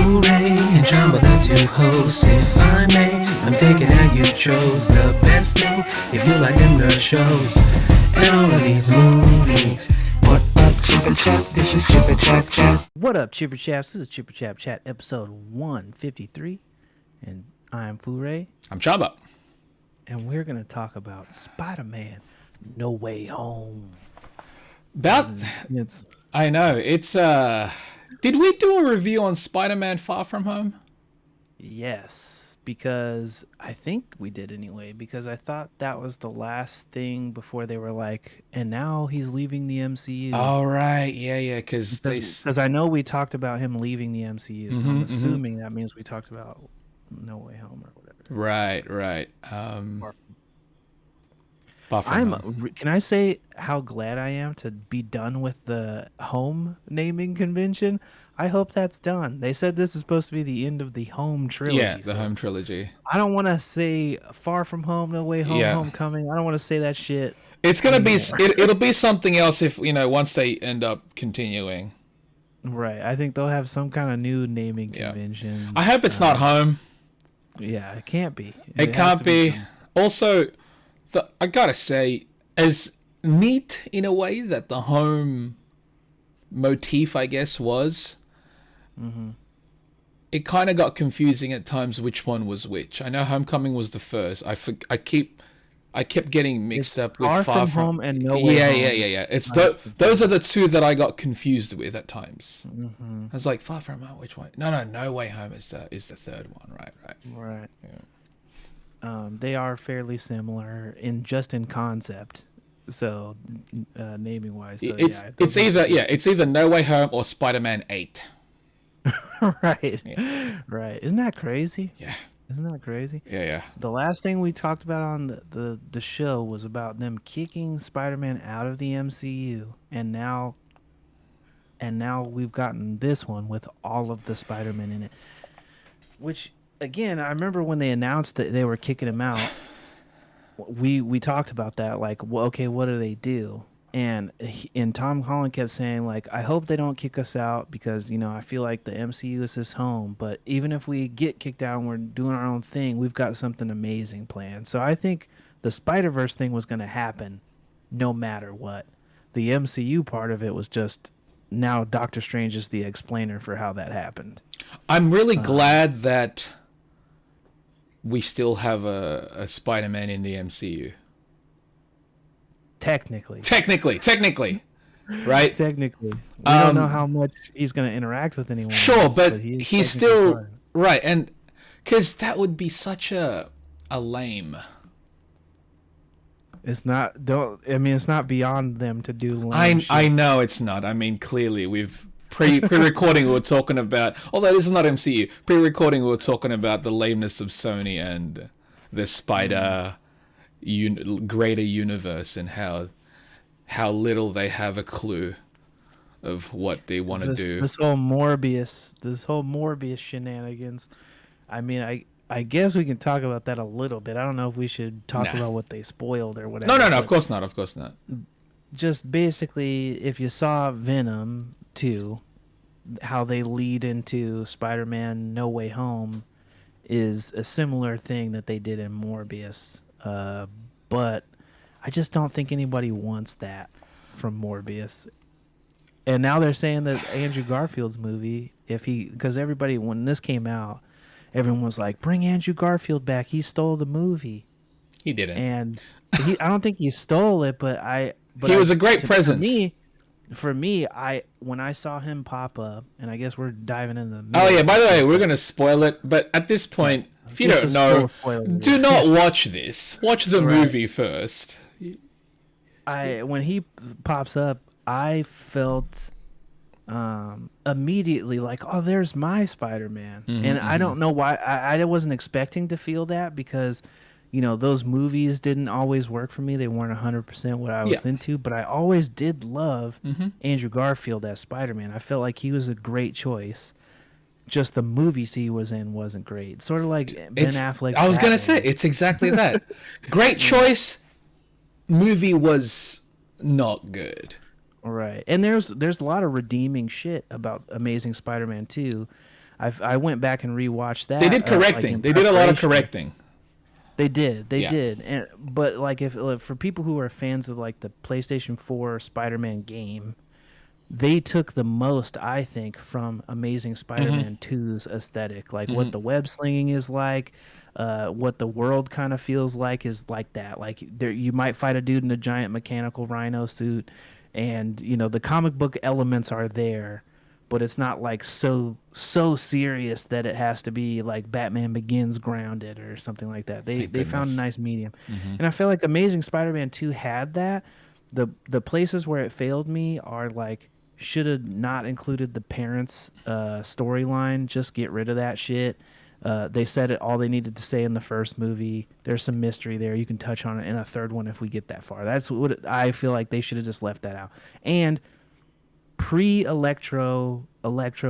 FooRay and Chamba, the two hosts. If I may, I'm thinking that you chose the best thing. If you like them nerd shows and all of these movies. What up, Chipper Chap? This is Chipper Chap Chat. What up, Chipper Chaps? This is Chipper Chap Chat, episode 153, and I'm FooRay, I'm Chamba. and we're gonna talk about Spider-Man: No Way Home. It's I know it's Did we do a review on Spider-Man: Far From Home? yes, because I think we did anyway. Because I thought that was the last thing before they were like, and now he's leaving the MCU. Oh right, yeah, because Because I know we talked about him leaving the MCU, so I'm assuming that means we talked about No Way Home or whatever. right. Far From Home. Can I say how glad I am to be done with the home naming convention? I hope that's done. They said this is supposed to be the end of the home trilogy. Yeah, the so Home trilogy. I don't want to say Far From Home, No Way Home, Yeah. Homecoming. I don't want to say that shit. It's gonna be anymore. it'll be something else if once they end up continuing. Right. I think they'll have some kind of new naming Yeah. convention. I hope it's not Home. Yeah, it can't be. It has can't to be. some- Also, I gotta say, as neat in a way that the home motif, I guess, was, it kind of got confusing at times which one was which. I know Homecoming was the first. I kept getting mixed up with Far From Home and No Way yeah, Home. Yeah. It's those are the two that I got confused with at times. I was like, Far From Home, which one? No Way Home is the third one, right? Right. Yeah. They are fairly similar in concept. So, naming wise, so It's either No Way Home or Spider-Man 8. right, Yeah. right. Isn't that crazy? Yeah. Isn't that crazy? Yeah. The last thing we talked about on the show was about them kicking Spider-Man out of the MCU, and now we've gotten this one with all of the Spider-Man in it. Which, again, I remember when they announced that they were kicking him out. We talked about that, like, well, okay, what do they do? And Tom Holland kept saying, like, I hope they don't kick us out because, I feel like the MCU is his home. But even if we get kicked out and we're doing our own thing, we've got something amazing planned. So I think the Spider-Verse thing was going to happen no matter what. The MCU part of it was just now Doctor Strange is the explainer for how that happened. I'm really glad that we still have a Spider-Man in the MCU. Technically. Right? Technically. We don't know how much he's going to interact with anyone. Sure, else, but he's he's technically still... part. Right, and... Because that would be such a lame... It's not it's not beyond them to do lame shit. I know it's not. I mean, clearly, we've... Pre-recording, we were talking about... Although this is not MCU. Pre-recording, we were talking about the lameness of Sony and the Spider... greater universe and how little they have a clue of what they want to do. This whole Morbius shenanigans. I mean, I guess we can talk about that a little bit. I don't know if we should talk about what they spoiled or whatever. No, of course not. Just basically, if you saw Venom 2, how they lead into Spider-Man No Way Home is a similar thing that they did in Morbius. But I just don't think anybody wants that from Morbius. And now they're saying that Andrew Garfield's movie, because everybody, when this came out, everyone was like, bring Andrew Garfield back. He stole the movie. He didn't. And I don't think he stole it, but he was a great presence. For me, when I saw him pop up, and I guess we're diving in the middle. Oh yeah, by the way, we're going to spoil it, but at this point, if you don't know, do not watch this. Watch the movie first. When he pops up, I felt immediately like, oh, there's my Spider-Man. And I don't know why. I wasn't expecting to feel that because, those movies didn't always work for me. They weren't 100% what I was into, but I always did love Andrew Garfield as Spider-Man. I felt like he was a great choice. Just the movies he was in wasn't great. Sort of like Ben Affleck. I was going to say, it's exactly that. Great choice. Movie was not good. Right. And there's a lot of redeeming shit about Amazing Spider-Man 2. I went back and rewatched that. They did correcting. They did a lot of correcting. They did. They did. But like if for people who are fans of like the PlayStation 4 Spider-Man game, they took the most, I think, from Amazing Spider-Man 2's aesthetic. Like what the web slinging is like, what the world kind of feels like is like that. Like there, you might fight a dude in a giant mechanical rhino suit, and you know the comic book elements are there, but it's not like so serious that it has to be like Batman Begins grounded or something like that. They found a nice medium, and I feel like Amazing Spider-Man 2 had that. The places where it failed me are like should have not included the parents' storyline. Just get rid of that shit. They said it all they needed to say in the first movie. There's some mystery there. You can touch on it in a third one if we get that far. That's what I feel like they should have just left that out. And pre-Electro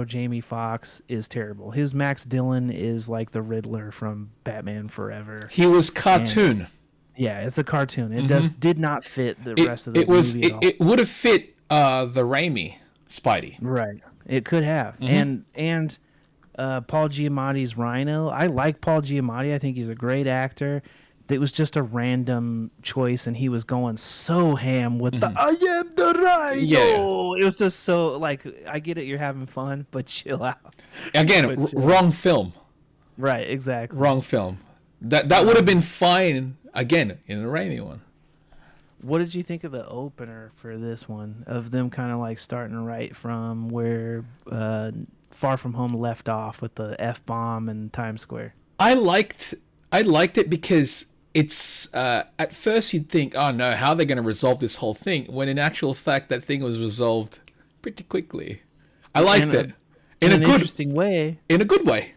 Jamie Foxx is terrible. His Max Dillon is like the Riddler from Batman Forever. He was cartoon. And, yeah, it's a cartoon. It did not fit the rest of the movie at all. It would have fit the Raimi Spidey. Right. It could have. And Paul Giamatti's Rhino. I like Paul Giamatti. I think he's a great actor. It was just a random choice, and he was going so ham with the "I am the Rhino." Yeah. It was just so like, I get it, you're having fun, but chill out. Again, wrong film. Right, exactly. Wrong film. That would have been fine again in the Raimi one. What did you think of the opener for this one? Of them kind of like starting right from where Far From Home left off with the F-bomb and Times Square. I liked it because it's at first you'd think, oh no, how are they going to resolve this whole thing? When in actual fact that thing was resolved pretty quickly. I liked it in a good, interesting way. In a good way.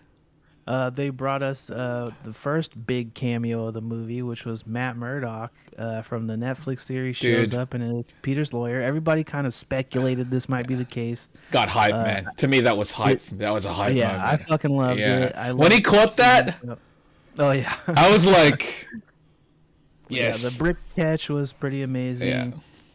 They brought us the first big cameo of the movie, which was Matt Murdock from the Netflix series. Shows up and is Peter's lawyer. Everybody kind of speculated this might be the case. Got hype, man. To me, that was hype. That was a hype moment. Yeah, I fucking loved it. When he caught that, oh yeah, I was like, yes. Yeah, the brick catch was pretty amazing. Yeah.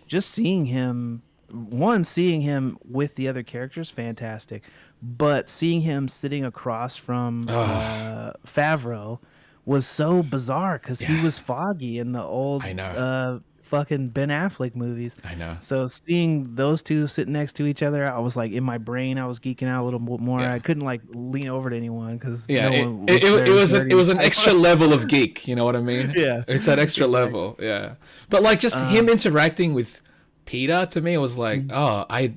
Just seeing him with the other characters, fantastic. But seeing him sitting across from Favreau was so bizarre because he was Foggy in the old fucking Ben Affleck movies. I know. So seeing those two sitting next to each other, I was like, in my brain, I was geeking out a little bit more. I couldn't like lean over to anyone because it was an extra level of geek. You know what I mean? Yeah, it's that extra level. Yeah, but like just him interacting with Peter, to me, it was like, oh, I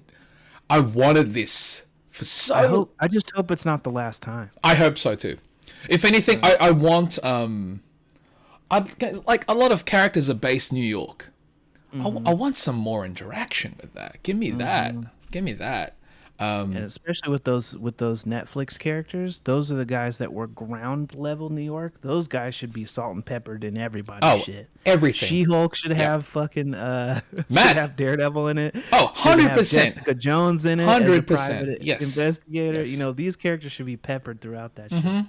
wanted this for so. I just hope it's not the last time. I hope so too. If anything, I want like a lot of characters are based New York. I want some more interaction with that. Give me that. Give me that. And especially with those Netflix characters, those are the guys that were ground level New York. Those guys should be salt and peppered in everybody's shit. Everything. She-Hulk should have fucking should have Daredevil in it. Oh, 100%. Jessica Jones in it. 100%. Yes. Investigator. Yes. You know, these characters should be peppered throughout that shit.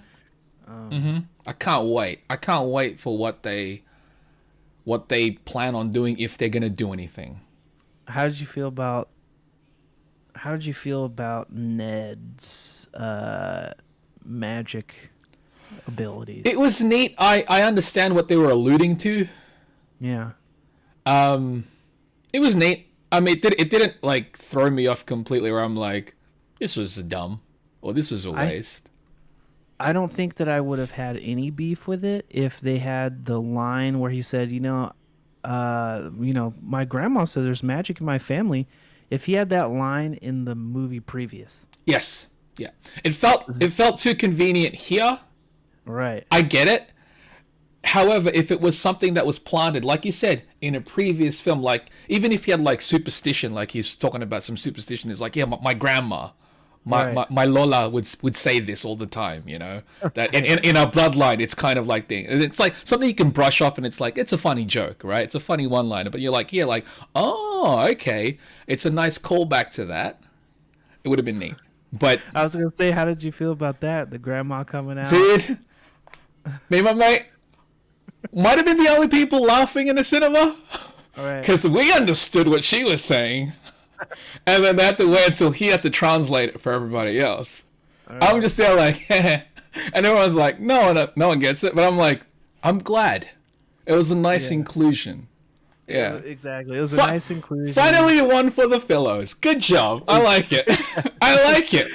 I can't wait. I can't wait for what they plan on doing, if they're gonna do anything. How did you feel about Ned's magic abilities? It was neat. I understand what they were alluding to. Yeah. It was neat. I mean, it didn't like throw me off completely where I'm like, this was dumb or this was a waste. I don't think that I would have had any beef with it if they had the line where he said, my grandma said there's magic in my family. If he had that line in the movie previous. Yes. Yeah. It felt too convenient here. Right. I get it. However, if it was something that was planted, like you said, in a previous film, like even if he had like superstition, like he's talking about some superstition, it's like, yeah, my grandma, my Lola would say this all the time, you know, that in our bloodline, it's kind of like thing. It's like something you can brush off and it's like, it's a funny joke, right? It's a funny one-liner, but you're like, oh, okay. It's a nice callback to that. It would have been neat. But I was going to say, how did you feel about that? The grandma coming out? Dude, me and my mate might have been the only people laughing in the cinema. Because we understood what she was saying. And then they had to wait until he had to translate it for everybody else. I'm just there like, and everyone's like, no one gets it. But I'm like, I'm glad. It was a nice inclusion. Yeah, exactly. It was a nice inclusion. Finally, one for the fellows. Good job. I like it. I like it.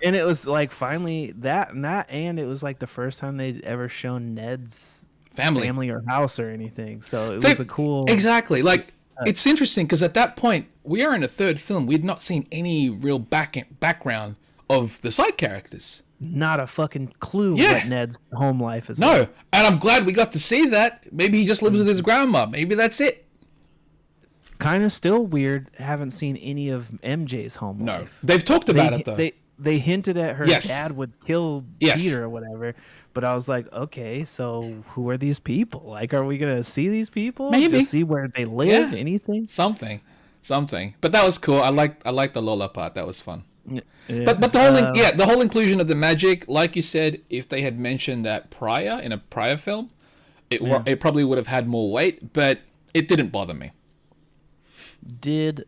And it was like finally that, and it was like the first time they'd ever shown Ned's family or house or anything. So it was a cool. Exactly. Like, it's interesting because at that point, we are in a third film. We'd not seen any real background of the side characters. Not a fucking clue what Ned's home life is No, like. and I'm glad we got to see that. Maybe he just lives with his grandma. Maybe that's it. Kind of still weird. Haven't seen any of MJ's home life. They've talked about it, though. They hinted at her dad would kill Peter or whatever. But I was like, okay, so who are these people? Like, are we going to see these people? Maybe. Just see where they live? Anything? Something. But that was cool. I liked the Lola part. That was fun. Yeah. But the whole inclusion of the magic, like you said, if they had mentioned that in a prior film, it probably would have had more weight, but it didn't bother me. Did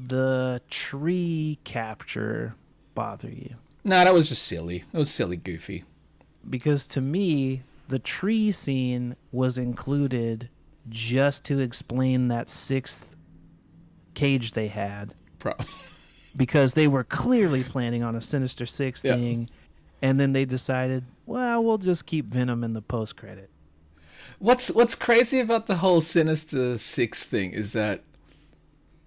the tree capture bother you? Nah, that was just silly. It was silly, goofy. Because to me, the tree scene was included just to explain that sixth cage they had. Because they were clearly planning on a Sinister Six thing, and then they decided, well, we'll just keep Venom in the post-credit. What's crazy about the whole Sinister Six thing is that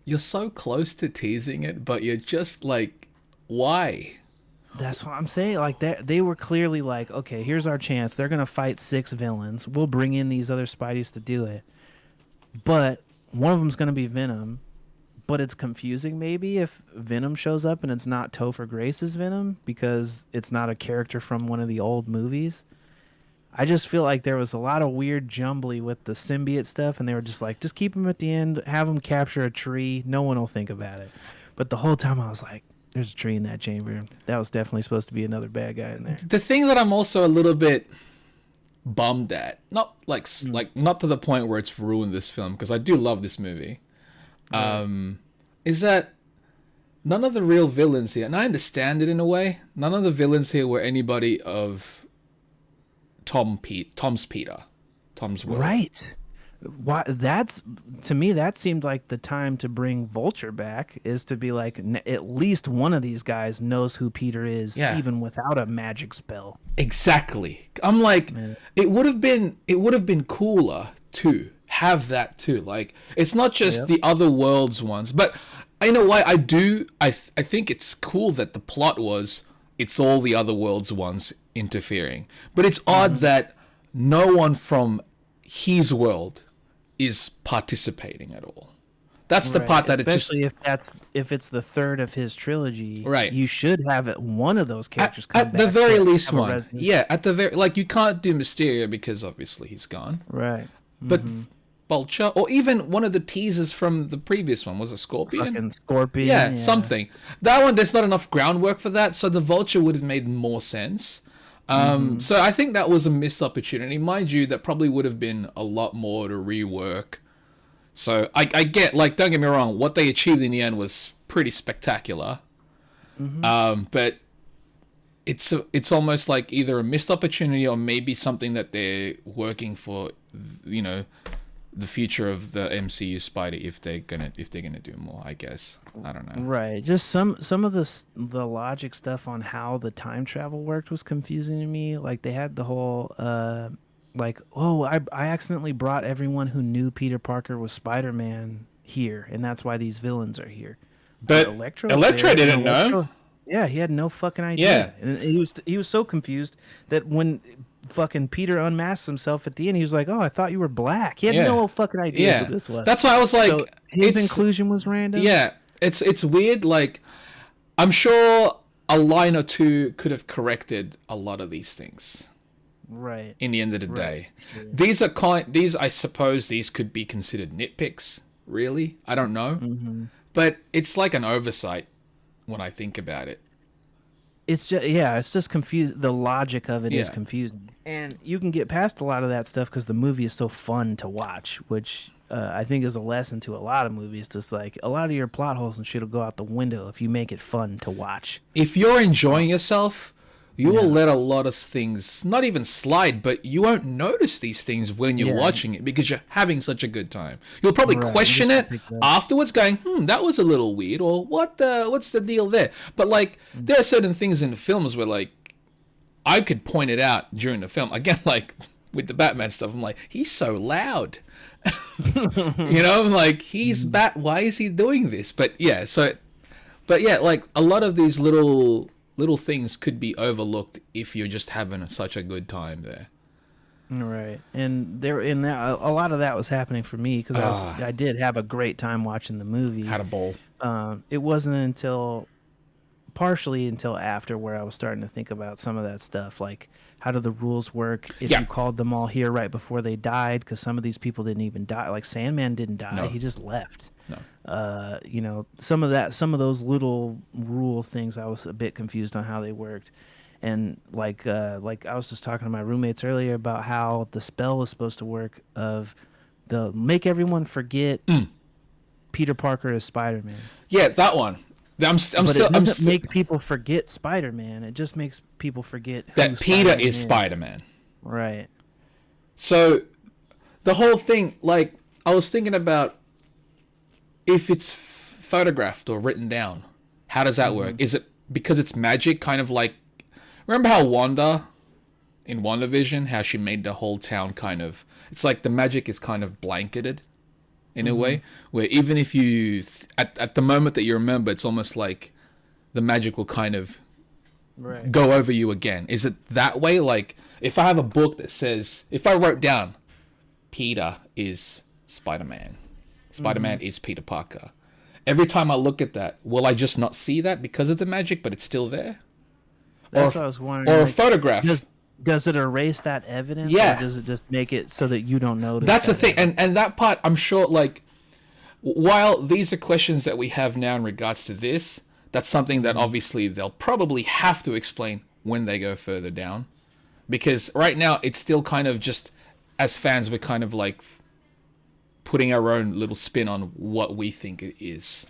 you're so close to teasing it, but you're just like, why? That's what I'm saying. Like they were clearly like, okay, here's our chance. They're gonna fight 6 villains. We'll bring in these other Spideys to do it, but one of them's gonna be Venom. But it's confusing maybe if Venom shows up and it's not Topher Grace's Venom because it's not a character from one of the old movies. I just feel like there was a lot of weird jumbly with the symbiote stuff, and they were just like, just keep him at the end, have him capture a tree. No one will think about it. But the whole time I was like, there's a tree in that chamber. That was definitely supposed to be another bad guy in there. The thing that I'm also a little bit bummed at, not like not to the point where it's ruined this film, because I do love this movie. Is that none of the real villains here, and I understand it in a way, none of the villains here were anybody of Tom's world. Right. Why? That's, to me, that seemed like the time to bring Vulture back, is to be like, at least one of these guys knows who Peter is, even without a magic spell. Exactly. I'm like, it would have been cooler to have that too. Like, it's not just the other worlds ones, but in a way I think it's cool that the plot was it's all the other worlds ones interfering, but it's odd that no one from his world is participating at all. That's the part that especially if it's the third of his trilogy, right? You should have one of those characters come at back the very least one. Yeah, at the very, like, you can't do Mysterio because obviously he's gone, right? But Vulture, or even one of the teasers from the previous one, was a Scorpion. Fucking Scorpion. Yeah, something. That one, there's not enough groundwork for that, so the Vulture would have made more sense. So I think that was a missed opportunity. Mind you, that probably would have been a lot more to rework. So I get, like, don't get me wrong, what they achieved in the end was pretty spectacular. But it's almost like either a missed opportunity or maybe something that they're working for, you know, the future of the MCU Spidey, if they're gonna do more, I guess. I don't know. Right. Just some of the logic stuff on how the time travel worked was confusing to me. Like, they had the whole like, oh, I accidentally brought everyone who knew Peter Parker was Spider-Man here, and that's why these villains are here. But Electro didn't know. Yeah, he had no fucking idea. Yeah. And he was so confused that when fucking Peter unmasks himself at the end, he was like, oh, I thought you were black. He had no fucking idea who this was. That's why I was like, so his inclusion was random. Yeah, it's weird. Like, I'm sure a line or two could have corrected a lot of these things. Right. In the end of the day. Sure. These I suppose these could be considered nitpicks, really. I don't know. But it's like an oversight when I think about it. It's just confused. The logic of it is confusing, and you can get past a lot of that stuff because the movie is so fun to watch, which I think is a lesson to a lot of movies. Just like a lot of your plot holes and shit will go out the window if you make it fun to watch. If you're enjoying yourself, you will Yeah. let a lot of things not even slide, but you won't notice these things when you're Yeah. watching it because you're having such a good time. You'll probably Right, you question just it pick it up. afterwards, going, that was a little weird, or what's the deal there? But like, there are certain things in films where like I could point it out during the film. Again, like with the Batman stuff, I'm like, he's so loud. I'm like, he's why is he doing this? But yeah, like a lot of these little things could be overlooked if you're just having such a good time there. Right, and a lot of that was happening for me because I did have a great time watching the movie. Had a ball. It wasn't until partially until after where I was starting to think about some of that stuff, like how do the rules work if Yeah. you called them all here right before they died, because some of these people didn't even die. Like Sandman didn't die; No. he just left. No. Some of those little rule things, I was a bit confused on how they worked. And like I was just talking to my roommates earlier about how the spell was supposed to work of the make everyone forget Peter Parker is Spider-Man. Yeah, that one. I'm But still. it doesn't make people forget Spider-Man. It just makes people forget that who Peter Spider-Man is Spider-Man. Right. So, the whole thing, like, I was thinking about if it's photographed or written down, how does that work? Is it because it's magic, kind of like, remember how Wanda, in WandaVision, how she made the whole town kind of, it's like the magic is kind of blanketed in a way, where even if you, at the moment that you remember, it's almost like the magic will kind of Right. go over you again. Is it that way? Like, if I have a book that says, if I wrote down, Peter is Spider-Man, Spider-Man is Peter Parker, every time I look at that, will I just not see that because of the magic, but it's still there? That's or, what I was wondering. Or a like, photograph. does it erase that evidence? Yeah. Or does it just make it so that you don't notice? That's the that thing. evidence? And that part, I'm sure, like, while these are questions that we have now in regards to this, that's something that obviously they'll probably have to explain when they go further down. Because right now, it's still kind of just, as fans, we're kind of like putting our own little spin on what we think it is.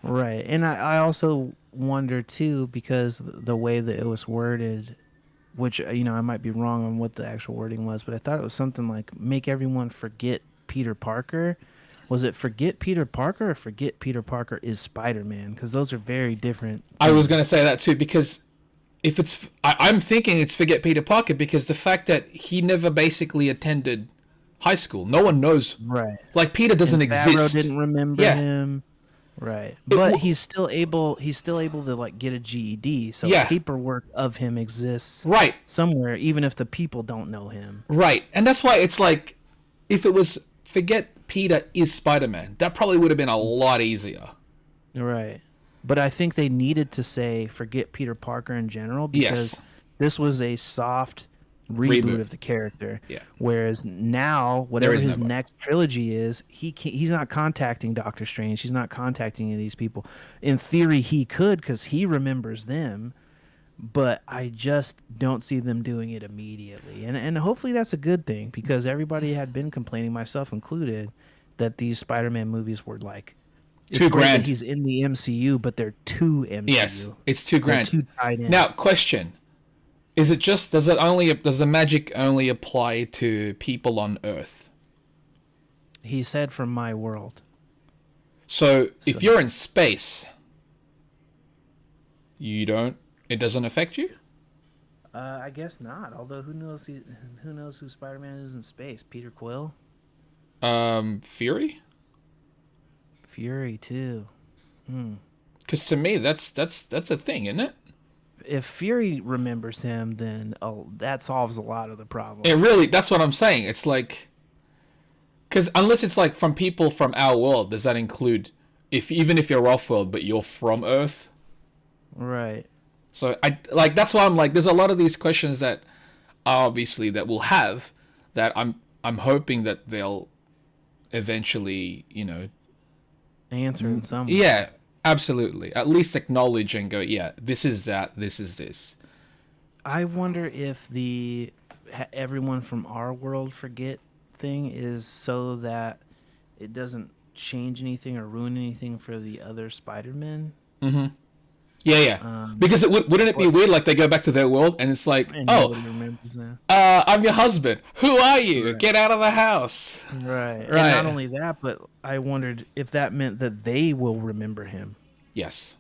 Right. And I also wonder, too, because the way that it was worded, which, I might be wrong on what the actual wording was, but I thought it was something like make everyone forget Peter Parker. Was it forget Peter Parker or forget Peter Parker is Spider-Man? Because those are very different. I was going to say that too, because if it's, I'm thinking it's forget Peter Parker, because the fact that he never basically attended high school, no one knows. Right. Like, Peter doesn't And Favreau exist. didn't remember him. Right. But he's still able to like get a GED. So Yeah. paperwork of him exists Right. somewhere, even if the people don't know him. Right. And that's why it's like, if it was forget Peter is Spider-Man, that probably would have been a lot easier. Right. But I think they needed to say forget Peter Parker in general because Yes. this was a soft reboot Reboot. of the character. Yeah. Whereas now, whatever is his nobody. next trilogy is, he's not contacting Doctor Strange. He's not contacting any of these people. In theory, he could because he remembers them. But I just don't see them doing it immediately. And hopefully that's a good thing because everybody had been complaining, myself included, that these Spider-Man movies were like, it's Too great that grand. he's in the MCU, but they're too MCU. Yes. It's too They're grand. too tied in. Now, question. Is it just, does the magic only apply to people on Earth? He said from my world. So if you're in space, it doesn't affect you? I guess not. Although who knows who Spider-Man is in space? Peter Quill? Fury? Fury too. Because to me, that's a thing, isn't it? If Fury remembers him, then that solves a lot of the problem. It really, that's what I'm saying. It's like, because unless it's like from people from our world, does that include even if you're off world, but you're from Earth? Right. So that's why I'm like, there's a lot of these questions that obviously that we'll have that I'm hoping that they'll eventually, Answer in some way. yeah, absolutely, at least acknowledge and go, yeah, this is that, this is this. I wonder if the everyone from our world forget thing is so that it doesn't change anything or ruin anything for the other Spider-Men. Yeah. Because wouldn't it be weird? Like they go back to their world and it's like, And oh, nobody remembers that. I'm your husband. Who are you? Right. Get out of the house. Right. And Right. not only that, but I wondered if that meant that they will remember him. Yes.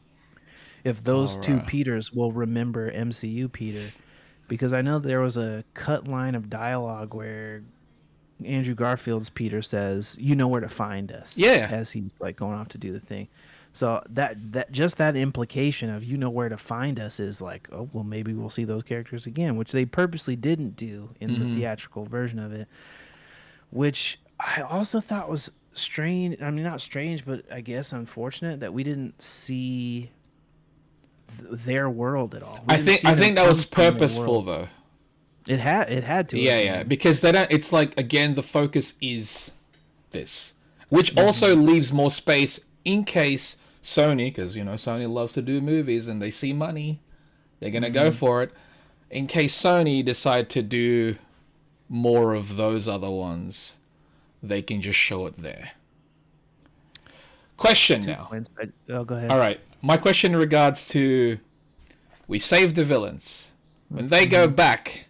If those two Alright. Peters will remember MCU Peter. Because I know there was a cut line of dialogue where Andrew Garfield's Peter says, "You know where to find us." Yeah. As he's like going off to do the thing. So that just that implication of "you know where to find us" is like, oh well, maybe we'll see those characters again, which they purposely didn't do in the theatrical version of it. Which I also thought was strange. I mean, not strange, but I guess unfortunate that we didn't see their world at all. We I didn't think see I them think that come was from their purposeful world. though. It had to. Yeah, have yeah. been. Because they don't. It's like again, the focus is this, which also leaves more space in case Sony, because you know Sony loves to do movies and they see money, they're gonna go for it. In case Sony decide to do more of those other ones, they can just show it there. Question now. Oh, go ahead. All right, my question in regards to we save the villains when they go back.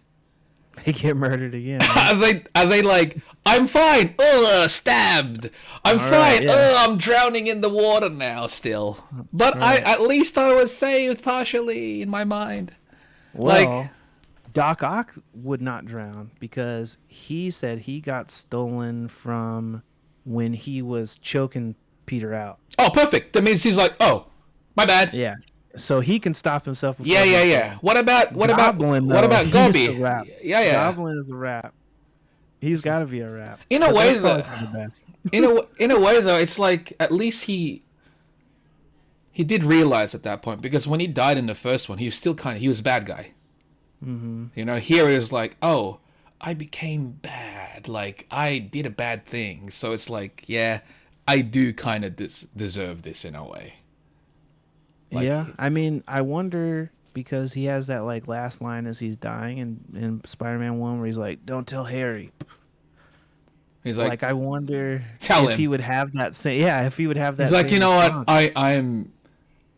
They get murdered again. Right? Are they like, I'm fine, stabbed. I'm All fine, right, yeah. I'm drowning in the water now still. But Right. at least I was saved partially in my mind. Well, like- Doc Ock would not drown because he said he got stolen from when he was choking Peter out. Oh, perfect. That means he's like, oh, my bad. Yeah. So he can stop himself. Before Yeah, he yeah, gets yeah. stolen. What about Goblin, what though, about he's Gobby? a rap. Yeah, yeah. Goblin is a rap. He's got to be a rap. In a But way, that's probably the best. in a way though, it's like at least he did realize at that point, because when he died in the first one, he was still he was a bad guy. Mm-hmm. You know, here it was like, oh, I became bad. Like I did a bad thing. So it's like, yeah, I do kind of deserve this in a way. Like, Yeah, I mean, I wonder because he has that like last line as he's dying in Spider-Man 1 where he's like, "Don't tell Harry." he's Like, I wonder Tell if him. he would have that same. Yeah, if he would have that. he's like, same you know what? response.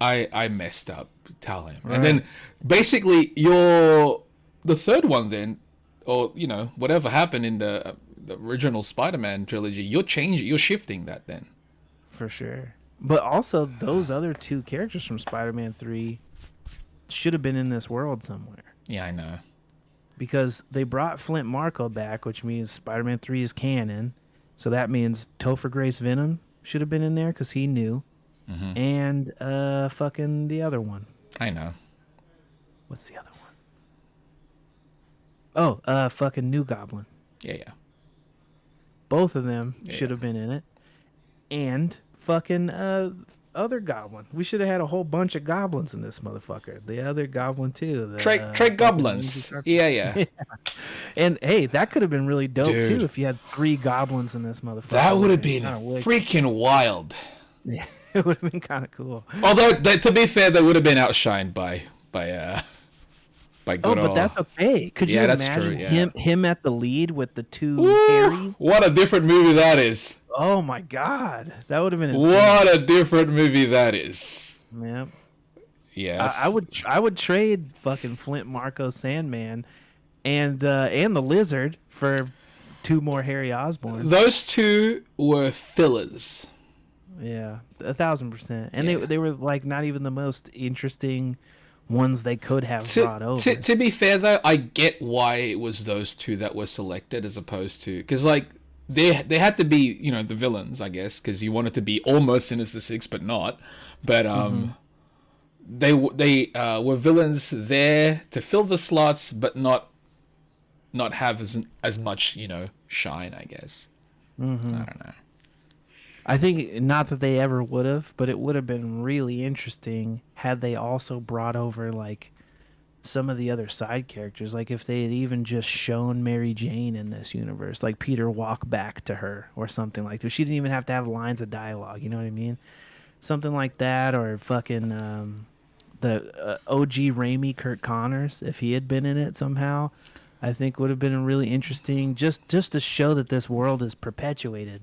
I messed up. Tell him. Right. And then basically the third one then, or you know whatever happened in the original Spider-Man trilogy, you're shifting that then. For sure. But also, those other two characters from Spider-Man 3 should have been in this world somewhere Yeah, I know. because they brought Flint Marko back, which means Spider-Man 3 is canon. So that means Topher Grace Venom should have been in there because he knew. Mm-hmm. And fucking the other one. I know. What's the other one? Oh, fucking New Goblin. Yeah, yeah. Both of them Yeah. should have been in it. And fucking other goblin. We should have had a whole bunch of goblins in this motherfucker. The other goblin too. The, Trade goblins. Yeah, yeah. And hey, that could have been really dope Dude. too if you had 3 goblins in this motherfucker. That would have been Kinda wicked. freaking wild. Yeah, it would have been kind of cool. Although, to be fair, they would have been outshined by good Oh, but old. that's okay. Could you Yeah, that's imagine true, yeah. him at the lead with the 2 Woo! Harrys? What a different movie that is. Oh my god, that would have been insane. What a different movie that is. Yeah. Yeah. I would trade fucking Flint Marko Sandman and the Lizard for 2 more Harry Osborns. Those two were fillers. Yeah, 1,000%. And Yeah. they were like not even the most interesting ones they could have brought over. To be fair though, I get why it was those two that were selected as opposed to, because like they had to be, you know, the villains, I guess, because you wanted to be almost Sinister Six but not. But they were villains there to fill the slots but not have as much, you know, shine, I guess. I don't know. I think not that they ever would have, but it would have been really interesting had they also brought over like some of the other side characters. Like if they had even just shown Mary Jane in this universe, like Peter walk back to her or something like that. She didn't even have to have lines of dialogue. You know what I mean? Something like that, or fucking the OG Raimi Kurt Connors, if he had been in it somehow, I think would have been really interesting. Just to show that this world is perpetuated.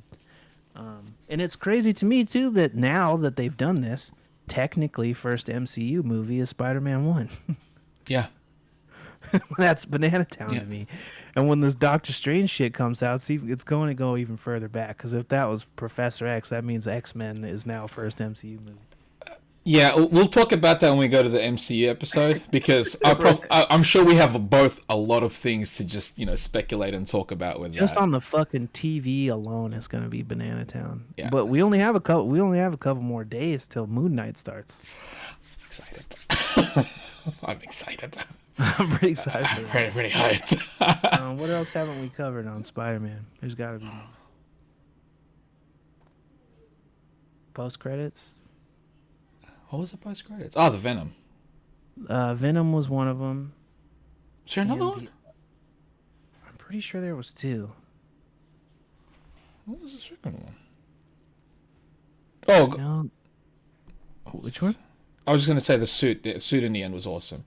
And it's crazy to me too that now that they've done this, technically first MCU movie is Spider-Man 1. Yeah. That's Banana Town Yeah. to me. And when this Doctor Strange shit comes out, it's going to go even further back. Because if that was Professor X, that means X-Men is now first MCU movie. Yeah, we'll talk about that when we go to the MCU episode, because I'm sure we have both a lot of things to just, speculate and talk about with Just that. on the fucking TV alone, it's going to be Banana Town. Yeah. But we only have a couple. We only have a couple more days till Moon Knight starts. Excited. I'm excited. I'm pretty excited. I'm pretty hyped. What else haven't we covered on Spider-Man? There's got to be more. Post credits. What was the post credits? Oh, the Venom. Venom was one of them. Is there another one? I'm pretty sure there was two. What was the second one? Oh, No. Which one? I was going to say the suit. The suit in the end was awesome.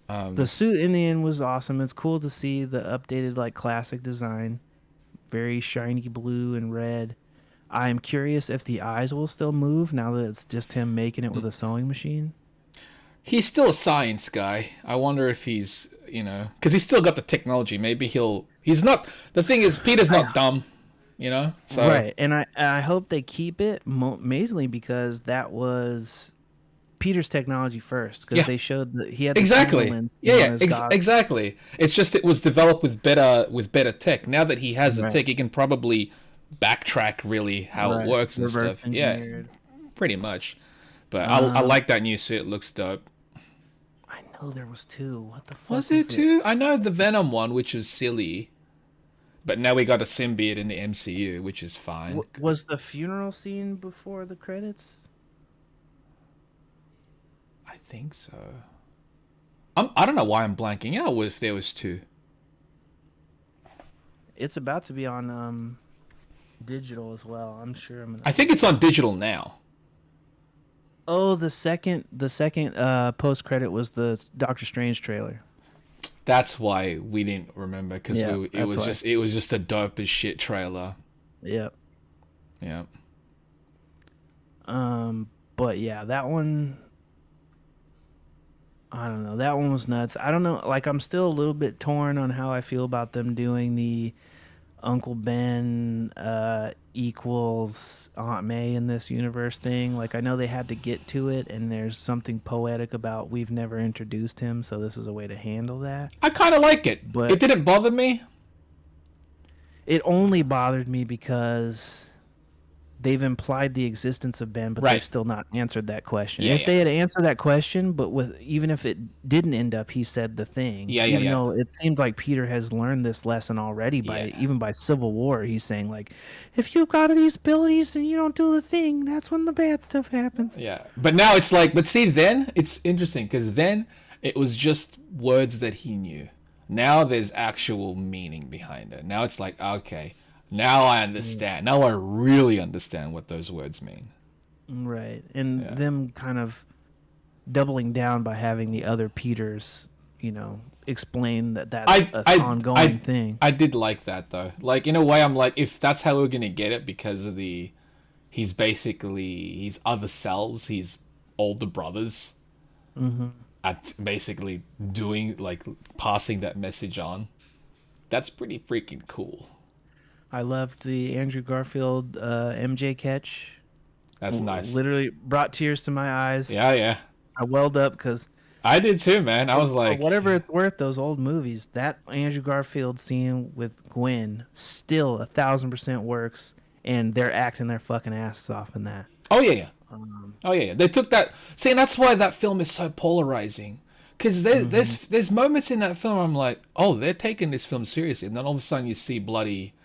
The suit in the end was awesome. It's cool to see the updated, like, classic design. Very shiny blue and red. I'm curious if the eyes will still move now that it's just him making it with a sewing machine. He's still a science guy. I wonder if he's, because he's still got the technology. Maybe he's not, the thing is, Peter's not dumb, So. Right, and I hope they keep it, mainly because that was Peter's technology first, because they showed that he had the exactly. lens Exactly. It's just it was developed with better tech. Now that he has the tech, he can probably backtrack really how it works and stuff. Engineered. Yeah, pretty much. But I like that new suit. It looks dope. I know there was two. What the fuck Was there two? I know the Venom one, which is silly. But now we got a symbiote in the MCU, which is fine. Was the funeral scene before the credits? I think so. I don't know why I'm blanking out if there was two. It's about to be on digital as well. I'm sure I think it's on digital now. Oh, the second post credit was the Doctor Strange trailer. That's why we didn't remember, because it was just a dope as shit trailer. Yep. Yeah. But yeah, that one, I don't know. That one was nuts. I don't know. Like, I'm still a little bit torn on how I feel about them doing the Uncle Ben equals Aunt May in this universe thing. Like, I know they had to get to it, and there's something poetic about we've never introduced him, so this is a way to handle that. I kind of like it, but it didn't bother me. It only bothered me because they've implied the existence of Ben, but they've still not answered that question. If they had answered that question, but even if it didn't end up, he said the thing. Even though it seemed like Peter has learned this lesson already even by Civil War. He's saying, like, if you've got these abilities and you don't do the thing, that's when the bad stuff happens. Yeah, but now it's like, but see, then it's interesting because then it was just words that he knew. Now there's actual meaning behind it. Now it's like, okay, now I understand. Now I really understand what those words mean. Right. And them kind of doubling down by having the other Peters, explain that's an ongoing thing. I did like that, though. Like, in a way, I'm like, if that's how we're going to get it, because of he's other selves, he's older brothers. Mm-hmm. At basically doing, like, passing that message on. That's pretty freaking cool. I loved the Andrew Garfield MJ catch. That's nice. Literally brought tears to my eyes. Yeah. I welled up because I did too, man. I was like, for whatever it's worth, those old movies, that Andrew Garfield scene with Gwen still 1,000% works, and they're acting their fucking asses off in that. Oh yeah. They took that. See, and that's why that film is so polarizing. Because there's moments in that film where I'm like, oh, they're taking this film seriously, and then all of a sudden you see bloody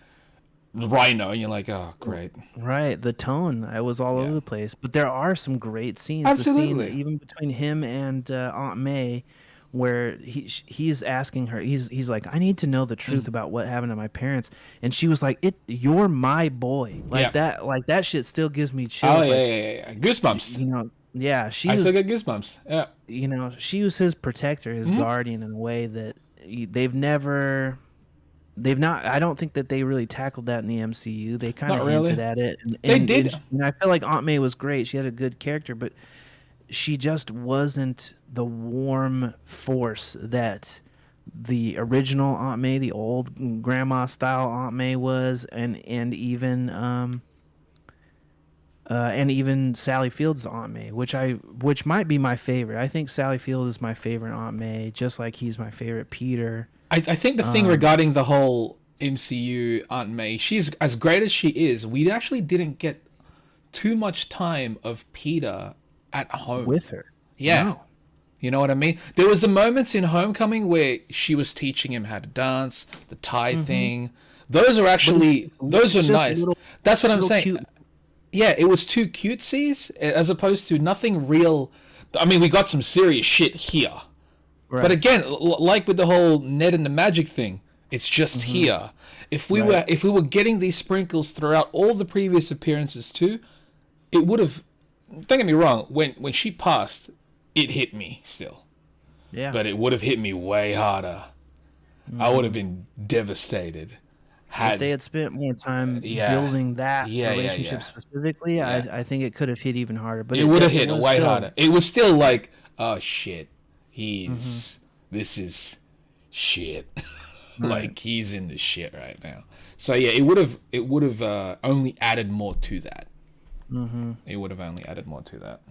Rhino, and you're like, oh, great. Right, the tone, I was all over the place, but there are some great scenes. Absolutely. The scene even between him and Aunt May, where he's asking her, he's like, I need to know the truth about what happened to my parents, and she was like, you're my boy, that shit still gives me chills. Oh yeah, goosebumps. I still get goosebumps. Yeah, she was his protector, his guardian, in a way that they've not. I don't think that they really tackled that in the MCU. They kind of hinted at it. And they did. And I feel like Aunt May was great. She had a good character, but she just wasn't the warm force that the original Aunt May, the old grandma style Aunt May was, and even Sally Fields' Aunt May, which might be my favorite. I think Sally Fields is my favorite Aunt May, just like he's my favorite Peter. I think the thing regarding the whole MCU Aunt May, she's as great as she is. We actually didn't get too much time of Peter at home With her. Yeah. No. You know what I mean? There was the moments in Homecoming where she was teaching him how to dance, the tie thing. Those are actually, those are It's just nice. little- That's what I'm little saying. cute- Yeah, it was too cutesies as opposed to nothing real. I mean, we got some serious shit here. Right. But again, like with the whole Ned and the magic thing, it's just here. If we were getting these sprinkles throughout all the previous appearances too, it would have. Don't get me wrong. When she passed, it hit me still, Yeah. but it would have hit me way harder. I would have been devastated. If they had spent more time Yeah. building that Yeah, yeah, relationship yeah. specifically, Yeah. I think it could have hit even harder. But It would have it hit was way still- harder. It was still like, oh shit, this is shit. Like he's in the shit right now. So yeah, it would have only added more to that. It would have only added more to that.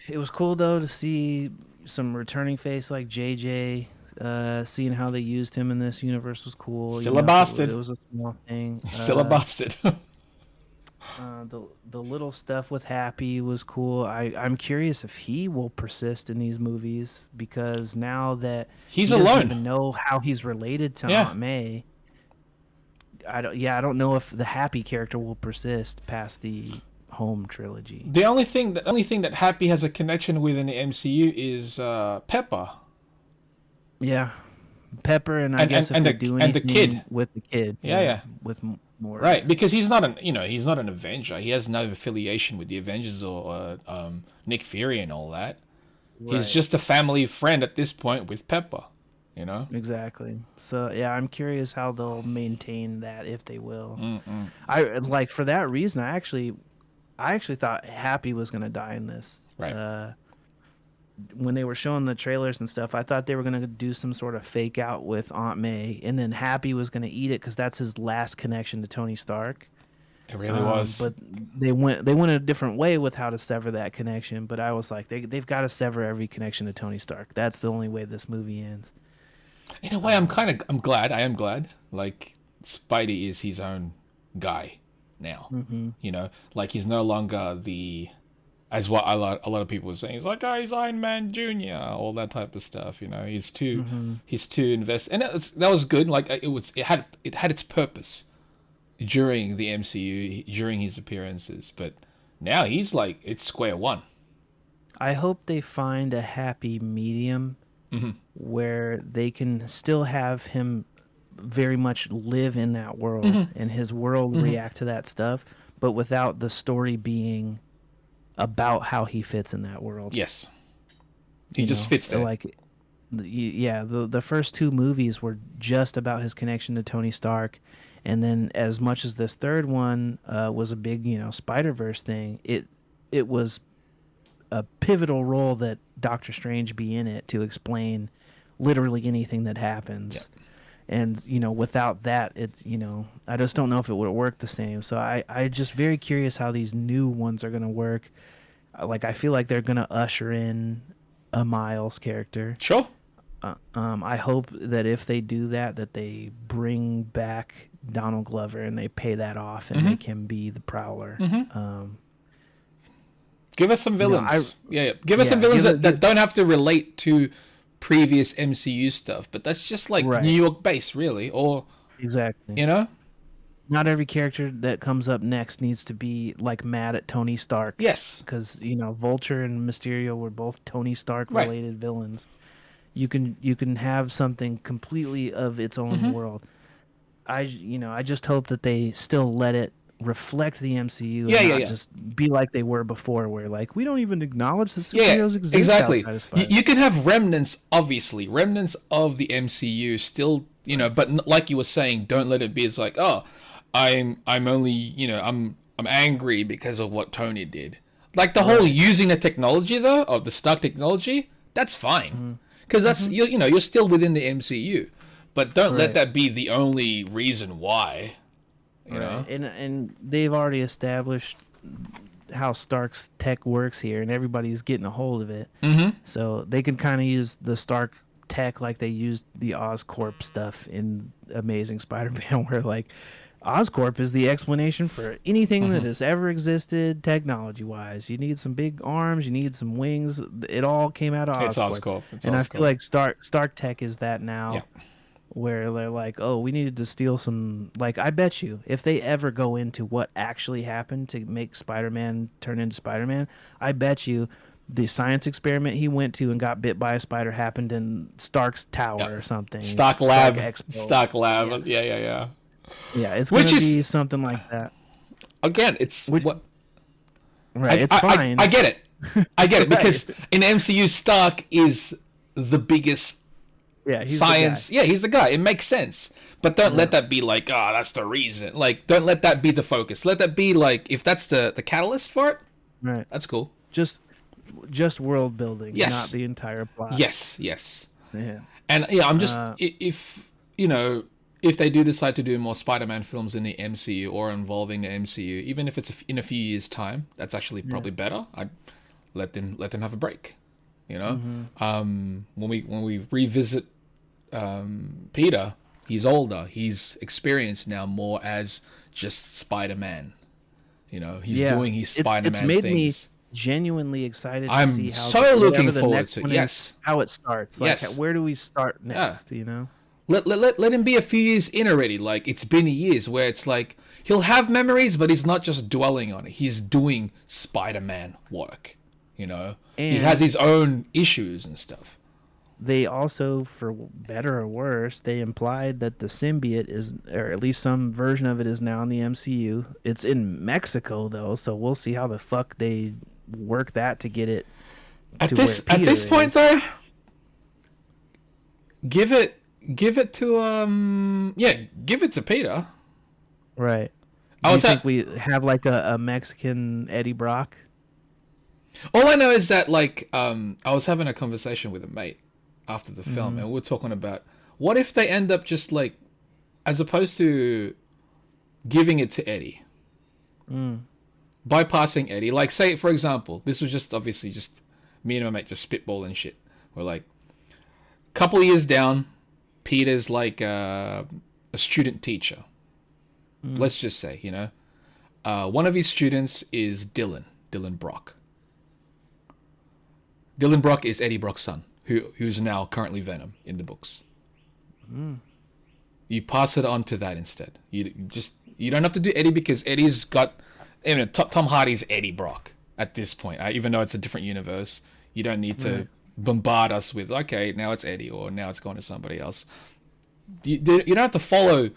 It was cool though to see some returning face like JJ. Seeing how they used him in this universe was cool. Still a bastard. It was a small thing. Still a bastard. The little stuff with Happy was cool. I'm curious if he will persist in these movies because now that He's he doesn't alone. even know how he's related to Yeah. Aunt May. I don't know if the Happy character will persist past the Home trilogy. The only thing that Happy has a connection with in the MCU is Pepper. Yeah, Pepper and I And- guess and if they the- do and the anything kid. with the kid, Yeah. with more Right, because he's not an Avenger. He has no affiliation with the Avengers or Nick Fury and all that. He's Right. just a family friend at this point with Pepper. You know. Exactly. So yeah, I'm curious how they'll maintain that if they will. I like for that reason. I actually thought Happy was gonna die in this. Right. When they were showing the trailers and stuff, I thought they were gonna do some sort of fake out with Aunt May, and then Happy was gonna eat it because that's his last connection to Tony Stark. It really was. But they went a different way with how to sever that connection. But I was like, they've got to sever every connection to Tony Stark. That's the only way this movie ends. In a way, I'm glad. I am glad. Like Spidey is his own guy now. You know, like he's no longer as what a lot of people were saying. He's like, oh, he's Iron Man Jr. All that type of stuff. You know, he's too invested, and that was good. Like it had its purpose during the MCU during his appearances, but now he's like it's square one. I hope they find a happy medium where they can still have him very much live in that world and his world react to that stuff, but without the story being about how he fits in that world. Yes, he You just know, fits there. Like, the first two movies were just about his connection to Tony Stark, and then as much as this third one was a big, Spider-Verse thing, it was a pivotal role that Doctor Strange be in it to explain literally anything that happens. Yep. And without that, I just don't know if it would work the same. So I just very curious how these new ones are going to work. Like I feel like they're going to usher in a Miles character. Sure. I hope that if they do that they bring back Donald Glover and they pay that off and make him be the Prowler. Give us some villains. Give us some Yeah, villains give it- that don't have to relate to previous MCU stuff, but that's just like Right. New York based, really, or Exactly. Not every character that comes up next needs to be like mad at Tony Stark. Yes. Because Vulture and Mysterio were both Tony Stark Right. related villains. You can have something completely of its own world. I just hope that they still let it reflect the MCU and not just be like they were before, where like we don't even acknowledge the superheroes exist. Exactly. outside of Spider-Man. You can have remnants of the MCU still, but like you were saying, don't let it be. It's like, oh, I'm only, I'm angry because of what Tony did. Like the whole using the technology though, of the Stark technology, that's fine. Because that's you're still within the MCU. But don't let that be the only reason why. You know? And they've already established how Stark's tech works here, and everybody's getting a hold of it. So they can kind of use the Stark tech like they used the Oscorp stuff in Amazing Spider-Man, where like Oscorp is the explanation for anything that has ever existed technology-wise. You need some big arms, you need some wings. It all came out of Oscorp. It's Oscorp. I feel like Stark Tech is that now. Yeah. Where they're like, oh, we needed to steal some. Like, I bet you, if they ever go into what actually happened to make Spider-Man turn into Spider-Man, I bet you the science experiment he went to and got bit by a spider happened in Stark's tower or something. Stark Lab. Expo. Stark Lab. Yeah. Yeah, it's going to be something like that. Again, it's what. Right, it's fine. I get it. I get it because in MCU, Stark is the biggest. Yeah, he's science. the guy. Yeah, he's the guy. It makes sense. But don't let that be like, that's the reason. Like, don't let that be the focus. Let that be like, if that's the catalyst for it, right? That's cool. Just world building, not the entire plot. Yes. Yeah. And I'm just if they do decide to do more Spider-Man films in the MCU or involving the MCU, even if it's in a few years' time, that's actually probably better. I'd let them have a break. You know, when we revisit Peter, he's older, he's experienced now more as just Spider-Man. You know, he's doing his Spider-Man it's made things. Me genuinely excited to I'm see how so looking forward to how it starts. Like, where do we start next? You know, let him be a few years in already. Like, it's been years where it's like he'll have memories, but he's not just dwelling on it. He's doing Spider-Man work. You know, and he has his own issues and stuff. They also, for better or worse, they implied that the symbiote is, or at least some version of it is now in the MCU. It's in Mexico though, so we'll see how the fuck they work that to get it. At this point though, give it to give it to Peter. Right. Do you think we have like a Mexican Eddie Brock? All I know is that like I was having a conversation with a mate after the film, and we were talking about what if they end up just like, as opposed to giving it to Eddie, bypassing Eddie. Like, say for example, this was just obviously just me and my mate just spitballing shit. We're like, couple years down, Peter's like a student teacher. Let's just say, you know, one of his students is Dylan Brock. Dylan Brock is Eddie Brock's son, who's now currently Venom in the books. You pass it on to that instead. You don't have to do Eddie because Eddie's got, Tom Hardy's Eddie Brock at this point. Even though it's a different universe, you don't need to bombard us with, okay, now it's Eddie or now it's going to somebody else. You don't have to follow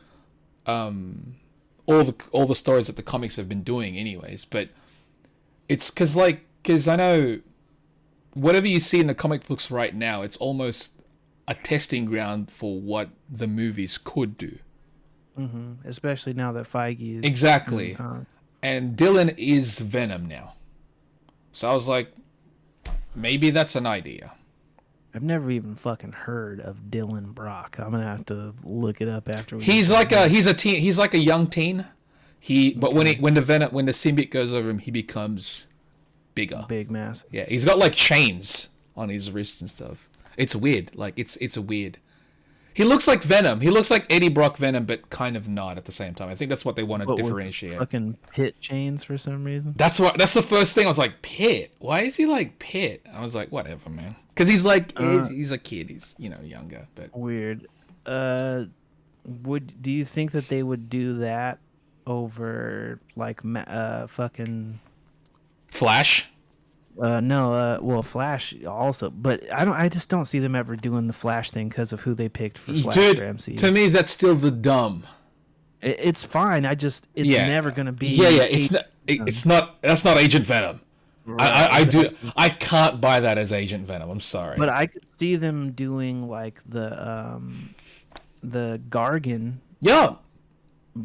all the stories that the comics have been doing anyways, but it's because I know whatever you see in the comic books right now, it's almost a testing ground for what the movies could do. Especially now that Feige is... Exactly. And Dylan is Venom now. So I was like, maybe that's an idea. I've never even fucking heard of Dylan Brock. I'm gonna have to look it up after we... He's like a young teen. But when the symbiote goes over him, he becomes bigger. Big mass. Yeah, he's got like chains on his wrists and stuff. It's weird. Like it's weird. He looks like Venom. He looks like Eddie Brock Venom, but kind of not at the same time. I think that's what they want to differentiate. Fucking Pit chains for some reason. That's the first thing I was like, Pit. Why is he like Pit? I was like, whatever, man. Because he's like he's a kid. He's younger, but weird. Do you think that they would do that over like fucking Flash? No, well, Flash also, but I just don't see them ever doing the Flash thing because of who they picked for Flash for MCU. To me, that's still the dumb. It's fine. It's never gonna be. Yeah. It's not. That's not Agent Venom. Right. I can't buy that as Agent Venom. I'm sorry. But I could see them doing like the Gargan. Yeah.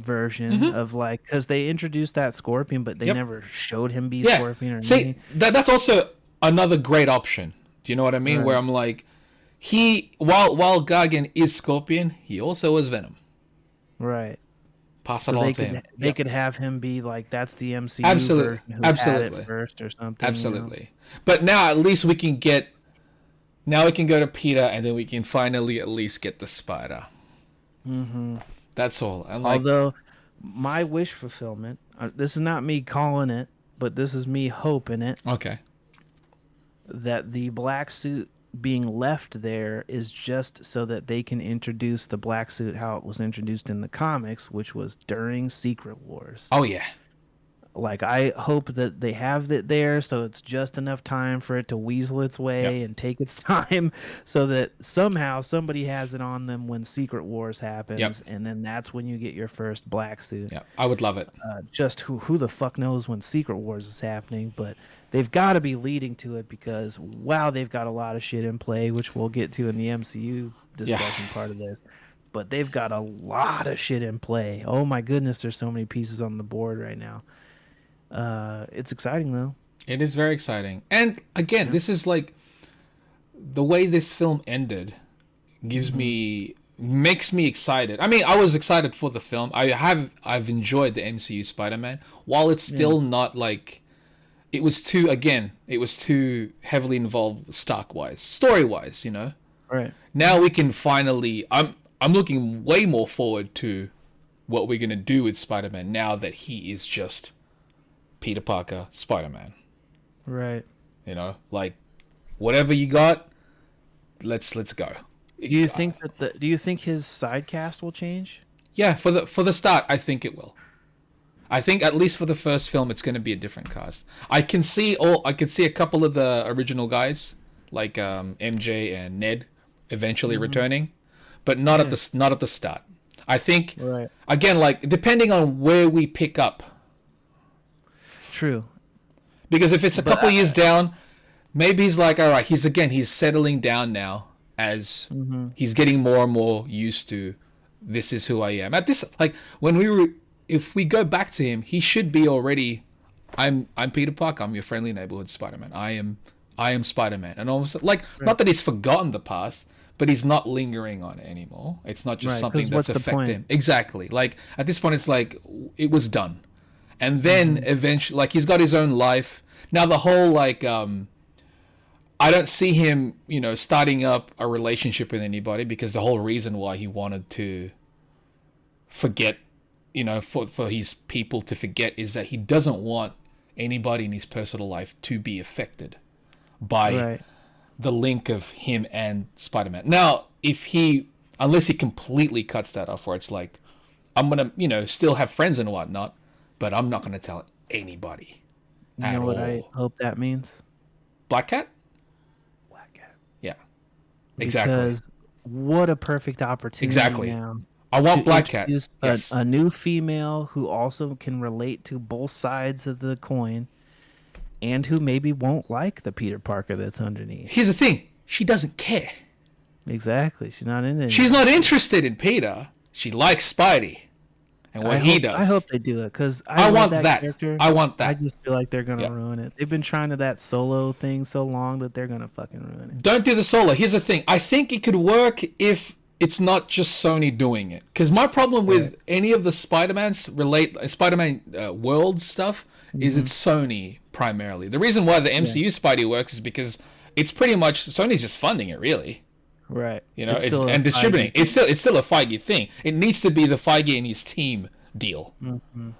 version of like, because they introduced that Scorpion, but they Yep. never showed him be Yeah. Scorpion or See, anything. that's also another great option. Do you know what I mean? Right. Where I'm like, while Gargan is Scorpion, he also is Venom. Right. Pass it So on they to could him. they Yep. could have him be like, that's the MCU Absolutely. version who Absolutely. had it first or something. Absolutely. But now at least we can get. Now we can go to Peter, and then we can finally at least get the Spider. Mm-hmm. That's all. And like, Although my wish fulfillment, this is not me calling it, but this is me hoping it, okay. that the black suit being left there is just so that they can introduce the black suit how it was introduced in the comics, which was during Secret Wars. Oh yeah. Like, I hope that they have it there so it's just enough time for it to weasel its way and take its time, so that somehow somebody has it on them when Secret Wars happens, and then that's when you get your first black suit. Yeah, I would love it. Just who the fuck knows when Secret Wars is happening, but they've got to be leading to it, because wow, they've got a lot of shit in play, which we'll get to in the MCU discussion part of this. But they've got a lot of shit in play. Oh my goodness, there's so many pieces on the board right now. It's exciting though. It is very exciting. And again, this is like the way this film ended gives makes me excited. I mean, I was excited for the film. I've enjoyed the MCU Spider-Man, while it's still not like it was too heavily involved Stark-wise, story-wise, you know. Right. Now we can finally I'm looking way more forward to what we're going to do with Spider-Man now that he is just Peter Parker, Spider-Man. Right. You know, like whatever you got, let's go. Do you think do you think his side cast will change? Yeah, for the start, I think it will. I think at least for the first film, it's going to be a different cast. I can see a couple of the original guys, like MJ and Ned, eventually returning, but not at the start. I think again, like depending on where we pick up. True. Because if it's a couple years down, maybe he's like, all right, he's settling down now as he's getting more and more used to this is who I am. At this, like if we go back to him, he should be already, I'm Peter Parker, I'm your friendly neighborhood Spider-Man. I am Spider-Man. And all of a sudden, like, not that he's forgotten the past, but he's not lingering on it anymore. It's not just something that's affecting him. Exactly. Like at this point, it's like it was done. And then eventually, like, he's got his own life. Now, the whole, like, I don't see him, you know, starting up a relationship with anybody, because the whole reason why he wanted to forget, you know, for his people to forget is that he doesn't want anybody in his personal life to be affected by the link of him and Spider-Man. Now, unless he completely cuts that off, where it's like, I'm going to, you know, still have friends and whatnot, but I'm not going to tell anybody. You know what I hope that means? Black Cat? Black Cat. Yeah. Exactly. Because what a perfect opportunity now. I want Black Cat. Yes. A new female who also can relate to both sides of the coin, and who maybe won't like the Peter Parker that's underneath. Here's the thing. She doesn't care. Exactly. She's not in it. She's not interested in Peter. She likes Spidey. And what he does. I hope they do it, because I want that. character. I want that. I just feel like they're gonna ruin it. They've been trying to that solo thing so long that they're gonna fucking ruin it. Don't do the solo. Here's the thing. I think it could work if it's not just Sony doing it. Because my problem with any of the Spider-Man world stuff is it's Sony primarily. The reason why the MCU Spidey works is because it's pretty much Sony's just funding it, really. Right. You know, and distributing. It's still a Feige thing. It needs to be the Feige and his team deal.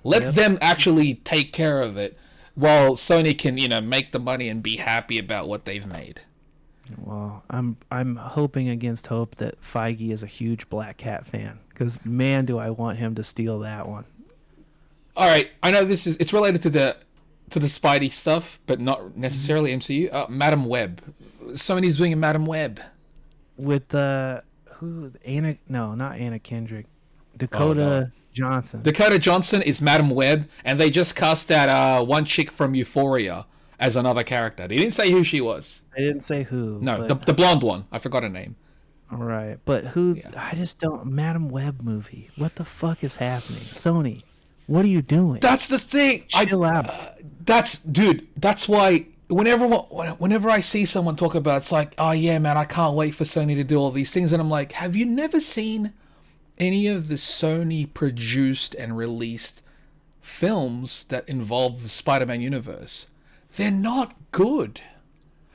Let them actually take care of it, while Sony can, you know, make the money and be happy about what they've made. Well, I'm hoping against hope that Feige is a huge Black Cat fan, because man, do I want him to steal that one. All right, I know it's related to the Spidey stuff, but not necessarily MCU. Madam Web. Sony's doing a Madam Web. With not Anna Kendrick, Dakota Johnson. Dakota Johnson is Madam Web, and they just cast that one chick from Euphoria as another character. They didn't say who she was. They didn't say who. No, the blonde one. I forgot her name. All right, but who? Yeah. I just don't. Madam Web movie. What the fuck is happening? Sony, what are you doing? That's the thing. Chill out. That's why whenever I see someone talk about, it's like, oh yeah, man, I can't wait for Sony to do all these things, and I'm like, have you never seen any of the Sony produced and released films that involve the Spider-Man universe? They're not good.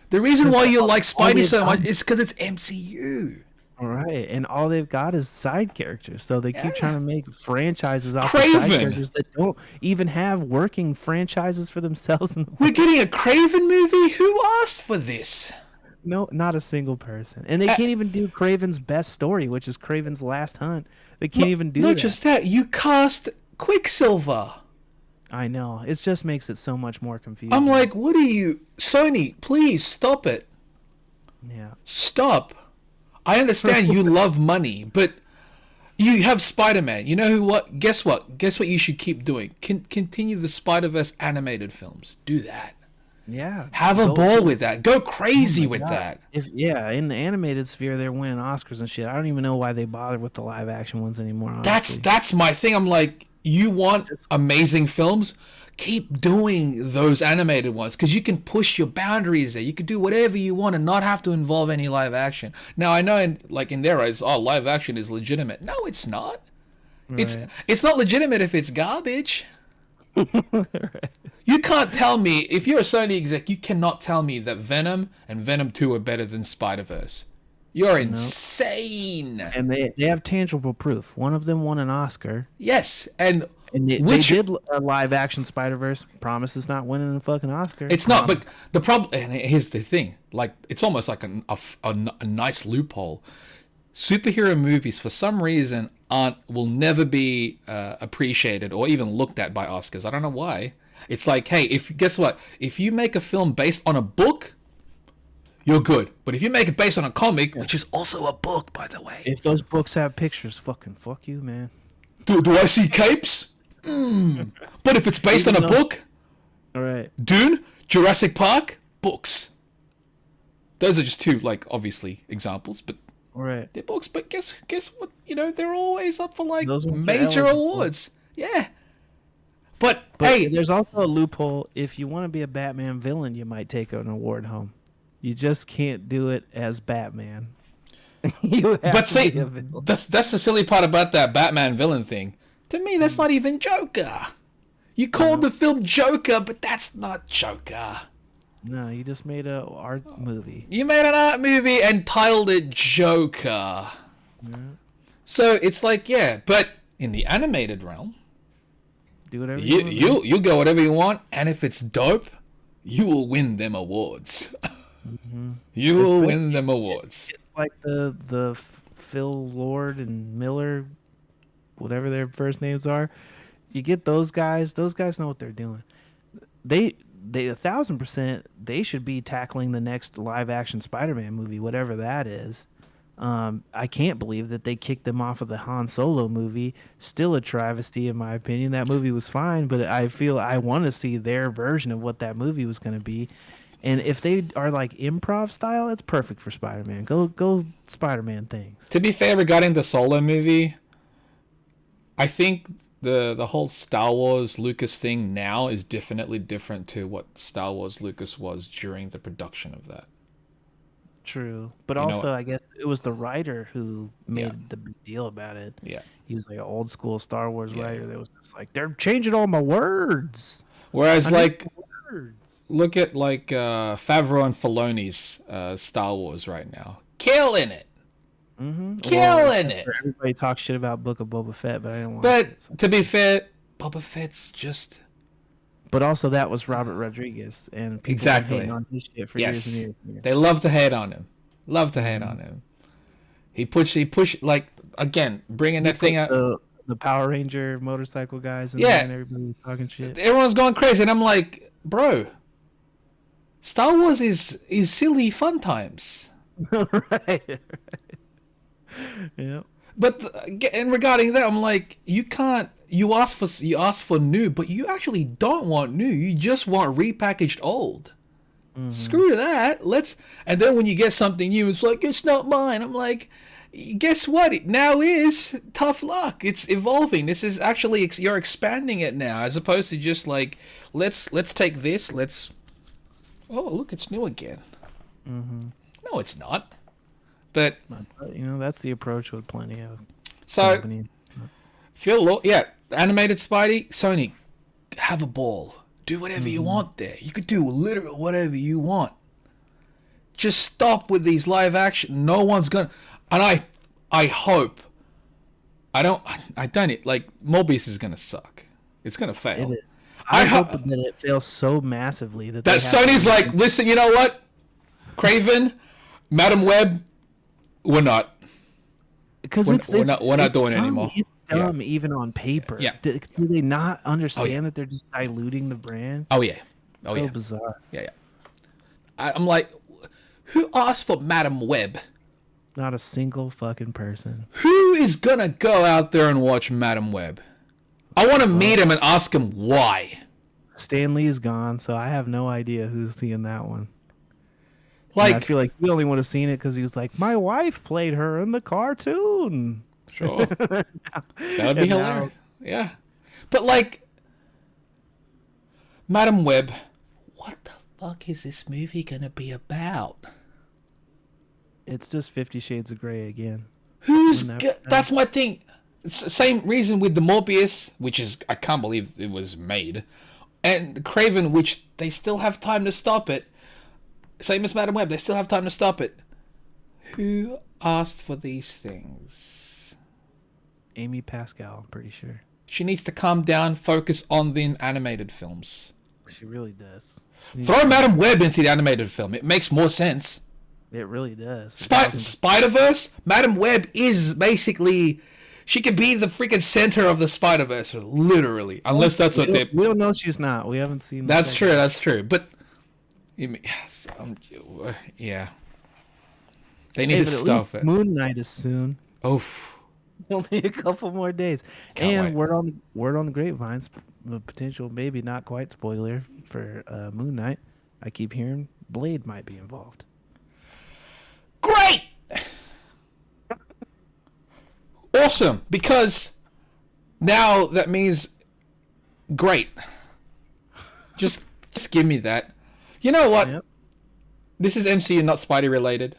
The reason why you like Spidey so much is because it's MCU. All right, and all they've got is side characters, so they keep trying to make franchises off of Craven. side characters that don't even have working franchises for themselves. We're getting a Craven movie? Who asked for this? No, not a single person, and they can't even do Craven's best story, which is Craven's last hunt. They can't even do that. Not just that, you cast Quicksilver. I know. It just makes it so much more confusing. I'm like, what are you... Sony, please, stop it. Yeah. Stop. I understand you love money, but you have Spider-Man. You know who? What? Guess what? Guess what you should keep doing? Continue the Spider-Verse animated films. Do that. Yeah. Have a ball with that. Go crazy with God. that. In the animated sphere, they're winning Oscars and shit. I don't even know why they bother with the live action ones anymore. Honestly. That's my thing. I'm like, you want amazing films? Keep doing those animated ones, because you can push your boundaries there. You can do whatever you want and not have to involve any live action. Now I know, in their eyes, live action is legitimate. No, it's not. Right. It's not legitimate if it's garbage. Right. You can't tell me, if you're a Sony exec, you cannot tell me that Venom and Venom 2 are better than Spider-Verse. You're insane. And they have tangible proof. One of them won an Oscar. Yes, and they did a live action Spider-Verse. Promise is not winning a fucking Oscar. It's not, but the problem, and here's the thing, like, it's almost like a nice loophole. Superhero movies, for some reason, will never be appreciated or even looked at by Oscars. I don't know why. It's like, hey, guess what? If you make a film based on a book, you're good. But if you make it based on a comic, which is also a book, by the way. If those books have pictures, fuck you, man. Do I see capes? But if it's based on a book, all right. Dune, Jurassic Park, books. Those are just two, like, obviously examples, but right. they're books. But guess what? They're always up for like those major awards. Yeah. But hey, there's also a loophole. If you want to be a Batman villain, you might take an award home. You just can't do it as Batman. But see, that's the silly part about that Batman villain thing. To me, that's not even Joker. You called the film Joker, but that's not Joker. No, you just made an art movie. You made an art movie and titled it Joker. Yeah. So it's like, yeah, but in the animated realm, do whatever you want. You go whatever you want, and if it's dope, you will win them awards. Mm-hmm. You will win them awards. It's like the Phil Lord and Miller, whatever their first names are. You get those guys. Those guys know what they're doing. They 1,000%. They should be tackling the next live action Spider-Man movie, whatever that is. I can't believe that they kicked them off of the Han Solo movie. Still a travesty, in my opinion. That movie was fine, but I feel I want to see their version of what that movie was going to be. And if they are like improv style, it's perfect for Spider-Man. Go Spider-Man things. To be fair, regarding the Solo movie, I think the whole Star Wars Lucas thing now is definitely different to what Star Wars Lucas was during the production of that. True, but also I guess it was the writer who made the big deal about it. Yeah, he was like an old school Star Wars writer that was just like, they're changing all my words. Whereas look at like Favreau and Filoni's Star Wars right now, killing it. Mm-hmm. Killing it. Everybody talks shit about Book of Boba Fett, but I didn't want. But to be fair, Boba Fett's just. But also, that was Robert Rodriguez, and people exactly on his shit for years and years and years. They love to hate on him. Love to hate on him. He pushed like, again, bringing that thing out. The Power Ranger motorcycle guys and everybody was talking shit. Everyone's going crazy, and I'm like, bro, Star Wars is silly fun times. Right. Yeah. But and regarding that, I'm like, you can't. You ask for new, but you actually don't want new. You just want repackaged old. Mm-hmm. Screw that. And then when you get something new, it's like, it's not mine. I'm like, guess what? It now is tough luck. It's evolving. This is actually you're expanding it now, as opposed to just like let's take this. Oh, look, it's new again. Mm-hmm. No, it's not. But that's the approach with plenty of so companies. animated Spidey, Sony, have a ball. Do whatever you want there. You could do literally whatever you want. Just stop with these live action. No one's gonna. And I hope. I don't. Like Morbius is gonna suck. It's gonna fail. It is. I hope that it fails so massively that Sony's like, listen, you know what, Craven, Madam Web, we're not. Because we're not doing it anymore. It's dumb even on paper. Yeah. Do they not understand that they're just diluting the brand? Oh yeah. So bizarre. Yeah. I'm like, who asked for Madam Web? Not a single fucking person. Who is gonna go out there and watch Madam Web? I want to meet him and ask him why. Stan Lee's gone, so I have no idea who's seeing that one. Like, I feel like he only would have seen it because he was like, my wife played her in the cartoon. Sure. That would be hilarious. Yeah. But like, Madam Web, what the fuck is this movie gonna be about? It's just 50 Shades of Grey again. That's my thing. It's the same reason with the Morbius, which is, I can't believe it was made, and the Craven, which they still have time to stop it. Same as Madam Web, they still have time to stop it. Who asked for these things? Amy Pascal, I'm pretty sure. She needs to calm down, focus on the animated films. She really does. Throw Madam Web into the animated film. It makes more sense. It really does. Spider-Verse? Madam Web is basically... She could be the freaking center of the Spider-Verse, literally. Unless that's what they... We don't know she's not. We haven't seen... That's true. But... yeah. They need to stop it. Moon Knight is soon. Oh. Only a couple more days. Can't wait. Word on the grapevines, the potential, maybe not quite spoiler for Moon Knight. I keep hearing Blade might be involved. Great! Awesome, because now that means great. Just give me that. You know what? Yep. This is MCU, not Spidey related.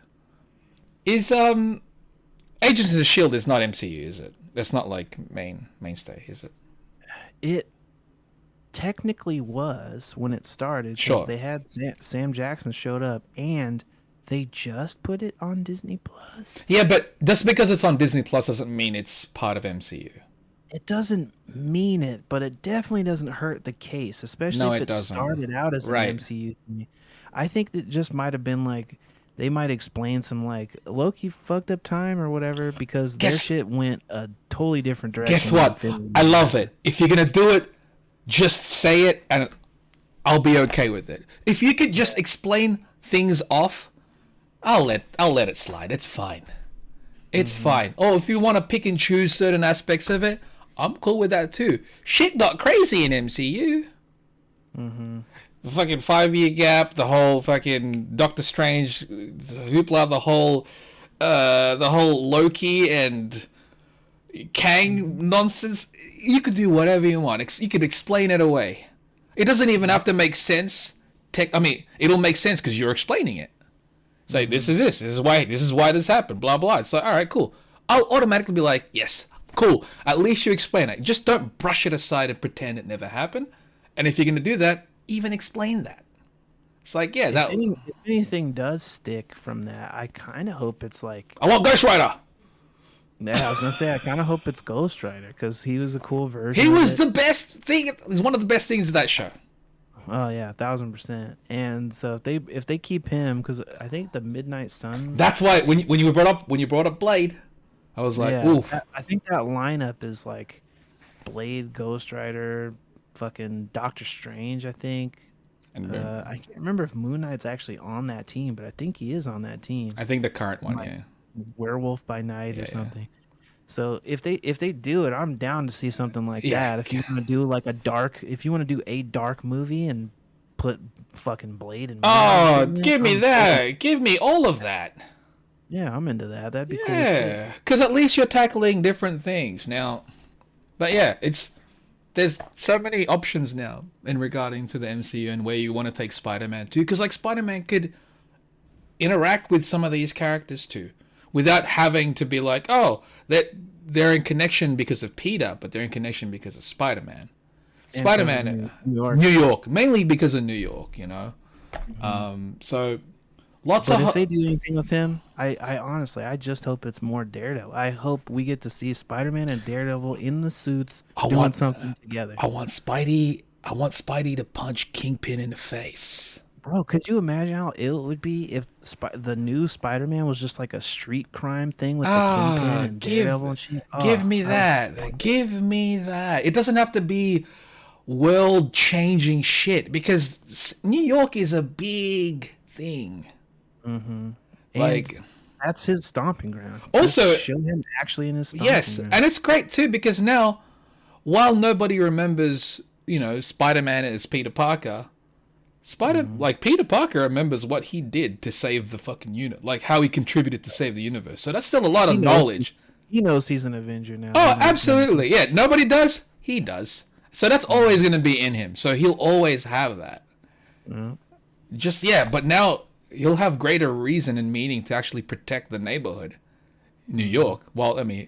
Is Agents of the Shield is not MCU, is it? That's not like mainstay, is it? It technically was when it started. Sure. They had Sam Jackson showed up, and they just put it on Disney Plus. Yeah, but just because it's on Disney Plus doesn't mean it's part of MCU. It doesn't mean it, but it definitely doesn't hurt the case, especially if it started out as an MCU thing. I think that just might have been like, they might explain some like Loki fucked up time or whatever, because their shit went a totally different direction. Guess what? I love it. If you're gonna do it, just say it and I'll be okay with it. If you could just explain things off, I'll let it slide. It's fine. It's fine. Oh, if you want to pick and choose certain aspects of it, I'm cool with that too. Shit got crazy in MCU. The fucking 5-year gap, the whole fucking Doctor Strange hoopla, the whole Loki and Kang nonsense. You could do whatever you want. You could explain it away. It doesn't even have to make sense. It'll make sense because you're explaining it. Say, this is why this happened, blah blah. It's like, all right, cool. I'll automatically be like, yes, cool. At least you explain it. Just don't brush it aside and pretend it never happened. And if you're gonna do that, even explain that. It's like, yeah, if anything does stick from that, I kind of hope it's like, I want Ghost Rider. Yeah, I was gonna say I kind of hope it's Ghost Rider because he was a cool version. He was the best thing. He's one of the best things of that show. Oh yeah, 1000%. And so if they keep him, because I think the Midnight Suns. That's why when you brought up Blade, I was like, oof. I think that lineup is like Blade, Ghost Rider, fucking Doctor Strange. I think. And I can't remember if Moon Knight's actually on that team, but I think he is on that team. I think the current one, yeah. Werewolf by Night or something. So if they do it, I'm down to see something like that. If you want to do like a dark movie and put fucking Blade in. Give me that. Give me all of that. Yeah, I'm into that. That'd be cool as shit. Yeah, because at least you're tackling different things now. But yeah, there's so many options now in regarding to the MCU and where you want to take Spider-Man to. Because like Spider-Man could interact with some of these characters too, without having to be like, oh, they're in connection because of Peter, but they're in connection because of Spider-Man. And Spider-Man, New York. New York, mainly because of New York, you know. So lots But of if they do anything with him, I honestly, I just hope it's more Daredevil. I hope we get to see Spider-Man and Daredevil in the suits doing something together. I want Spidey to punch Kingpin in the face. Bro, could you imagine how ill it would be if the new Spider-Man was just like a street crime thing with the Kingpin and Daredevil and shit? Give me that. Give me that. It doesn't have to be world-changing shit because New York is a big thing. Mm-hmm. Like, and that's his stomping ground. Also, just show him actually in his stomping ground. and it's great too because now, while nobody remembers, you know, Spider-Man as Peter Parker, like Peter Parker remembers what he did to save the fucking unit, like how he contributed to save the universe. So that's still a lot of knowledge. He knows he's an Avenger now. Oh, absolutely. Yeah, nobody does. He does. So that's always going to be in him. So he'll always have that. But now he'll have greater reason and meaning to actually protect the neighborhood. New York. Well, I mean,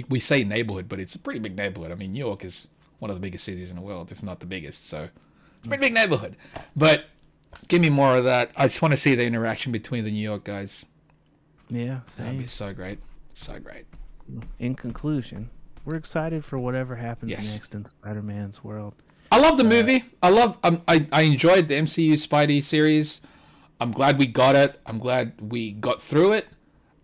we say neighborhood, but it's a pretty big neighborhood. I mean, New York is one of the biggest cities in the world, if not the biggest. So it's a pretty big neighborhood. But give me more of that. I just want to see the interaction between the New York guys. Yeah, same. That'd be so great. So great. In conclusion, we're excited for whatever happens next in Spider-Man's world. I love the movie. I enjoyed the MCU Spidey series. I'm glad we got it. I'm glad we got through it.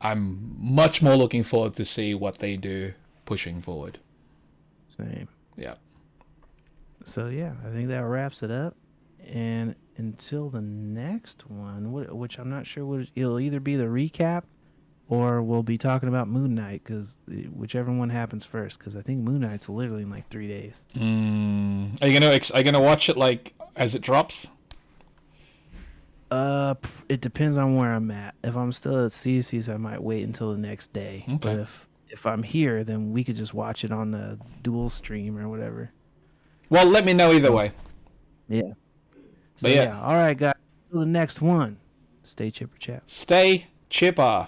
I'm much more looking forward to see what they do pushing forward. Same. Yeah. So yeah, I think that wraps it up. And until the next one, which I'm not sure it'll either be the recap or we'll be talking about Moon Knight, because whichever one happens first, because I think Moon Knight's literally in like 3 days. Are you gonna watch it like as it drops? It depends on where I'm at. If I'm still at CC's, I might wait until the next day. Okay. But if I'm here, then we could just watch it on the dual stream or whatever. Well, let me know either way. Yeah. So yeah. All right, guys. Till the next one. Stay chipper chat. Stay chipper.